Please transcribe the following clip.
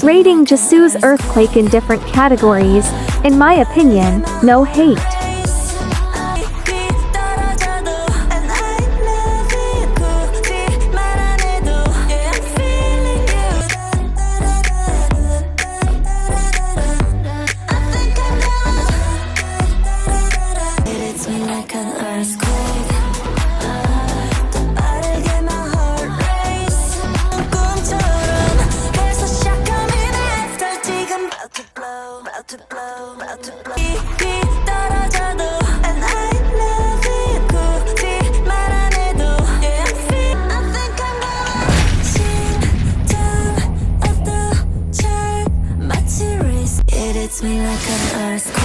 Rating Jisoo'S earthquake in different categories. In my opinion, no hate. It hits me like an earthquake.